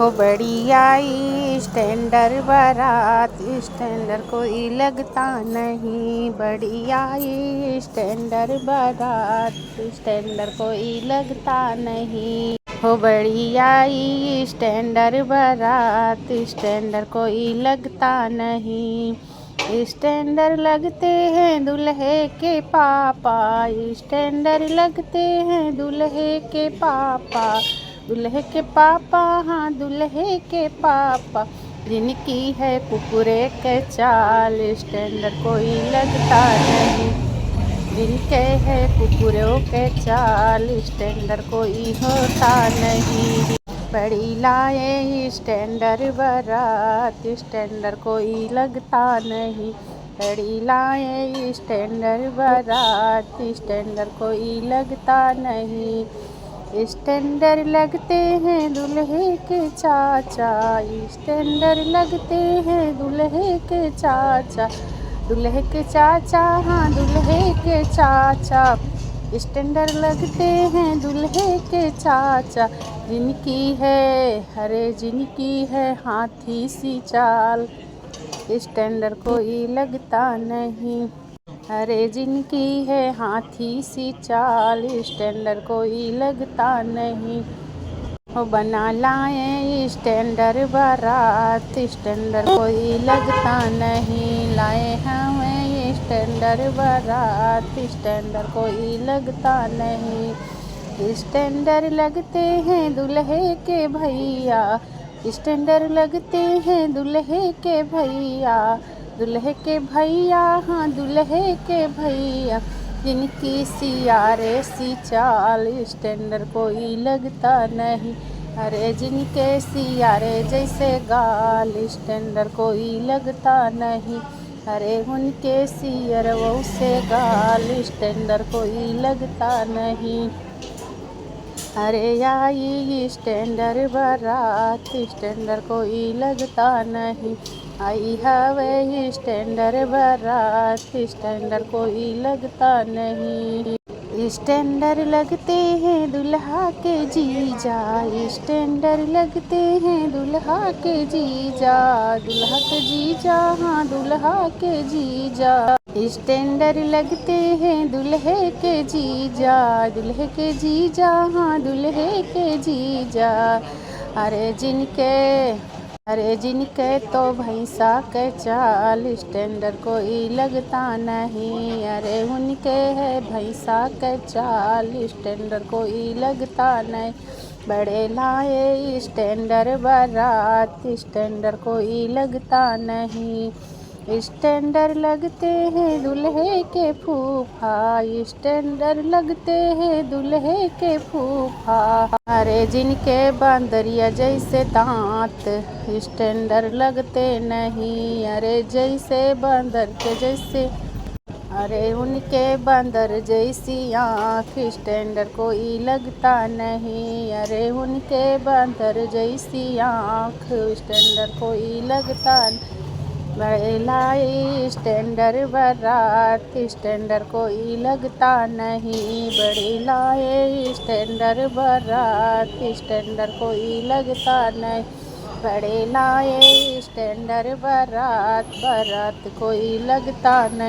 हो बड़ी आई स्टैंडर्ड बारात, स्टैंडर्ड कोई लगता नहीं। बड़ी आई स्टैंडर्ड बारात, स्टैंडर्ड कोई लगता नहीं। हो बड़ी आई स्टैंडर्ड बारात, स्टैंडर्ड कोई लगता नहीं। स्टैंडर्ड लगते हैं दूल्हे के पापा, स्टैंडर्ड लगते हैं दूल्हे के पापा। दूल्हे के पापा, हाँ दूल्हे के पापा, जिनकी है कुकुरे के चाल, स्टैंडर्ड कोई लगता नहीं। जिनके है कुकुरों के चाल, स्टैंडर्ड कोई होता नहीं। बड़ी लाए स्टैंडर्ड बारात, स्टैंडर्ड कोई लगता नहीं। बड़ी लाए स्टैंडर्ड बारात, स्टैंडर्ड कोई लगता नहीं। स्टैंडर्ड लगते हैं दूल्हे के चाचा, स्टैंडर्ड लगते हैं दूल्हे के चाचा। दूल्हे के चाचा, हाँ दूल्हे के चाचा, स्टैंडर्ड लगते हैं दूल्हे के चाचा। जिनकी है, अरे जिनकी है हाथी सी चाल, स्टैंडर्ड कोई लगता नहीं। अरे जिनकी है हाथी सी चाल, स्टैंडर्ड कोई लगता नहीं। हो बना लाए स्टैंडर्ड बारात, स्टैंडर्ड कोई लगता नहीं। लाए हमें स्टैंडर्ड बारात, स्टैंडर्ड कोई लगता नहीं। स्टैंडर्ड लगते हैं दूल्हे के भैया, स्टैंडर्ड लगते हैं दूल्हे के भैया। दूल्हे के भैया, हाँ दूल्हे के भैया, जिनकी सियारे सी चाल, स्टैंडर्ड कोई लगता नहीं। अरे जिनके सियारे जैसे गाल, स्टैंडर्ड कोई लगता नहीं। अरे उनके सियर वो से गाल, स्टैंडर्ड कोई लगता नहीं। अरे आई स्टैंडर्ड बारात, स्टैंडर्ड कोई लगता नहीं। आई हवे स्टैंडर्ड बारात, स्टैंडर्ड कोई लगता नहीं। स्टैंडर्ड लगते हैं दुल्हा के जीजा, स्टैंडर्ड लगते हैं दुल्हा के जीजा। दुल्हा के जीजा, हाँ दुल्हा के जीजा, स्टैंडर्ड लगते हैं दूल्हे के जीजा। दूल्हे के जीजा, हाँ दूल्हे के जीजा। अरे जिनके, अरे जिनके तो भैंसा के चाल, स्टैंडर्ड कोई लगता नहीं। अरे उनके है भैंसा के चाल, स्टैंडर्ड कोई लगता नहीं। बड़े लाए स्टैंडर्ड बारात, स्टैंडर्ड कोई लगता नहीं। स्टैंडर्ड लगते हैं दूल्हे के फूफा, स्टैंडर्ड लगते हैं दूल्हे के फूफा। अरे जिनके बंदरिया जैसे दांत, स्टैंडर्ड लगते नहीं। अरे जैसे बंदर के जैसे, अरे उनके बंदर जैसी आँख, स्टैंडर्ड कोई लगता नहीं। अरे उनके बंदर जैसी आँख, स्टैंडर्ड कोई लगता नहीं। बड़े लाए स्टैंडर्ड बारात, स्टैंडर्ड कोई लगता नहीं। बड़े लाए स्टैंडर्ड बारात, स्टैंडर्ड कोई लगता नहीं। बड़े लाए स्टैंडर्ड बारात, बारात कोई लगता नहीं।